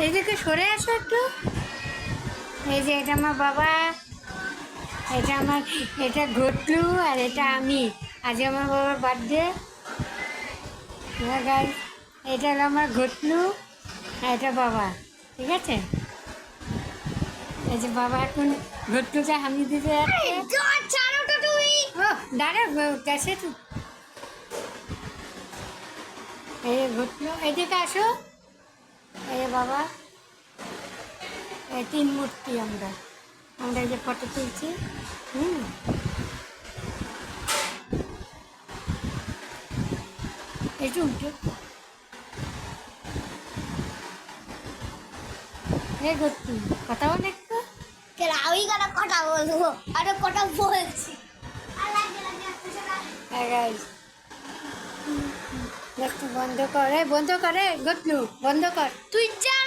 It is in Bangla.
এইদিকে সরে আসো একটু। এই যে এটা আমার বাবা, এটা ঘটলু, আর এটা আমি। আজ আমার বাবার বার্থডে। হ্যাঁ গাই, এটা হলো আমার ঘটলু, আর এটা বাবা। ঠিক আছে, এই যে বাবা এখন ঘটলুকে হামি দিতে যাচ্ছে। ও দাঁড়া, ক্যাসে এই যে ঘটলু, এদিকে আসো। এই যে বাবা, এই তিন মূর্তি আমরা আমরা এই যে ফটো তুলছি। হুম, একটু উঠো। এই ঘটলু কথা বল একটু। আমি কেন কথা বলবো, আরে কথা বলছি। হ্যাঁ গাইস, একটু বন্ধ করে, বন্ধ করে ঘটলু, বন্ধ কর। তুই যা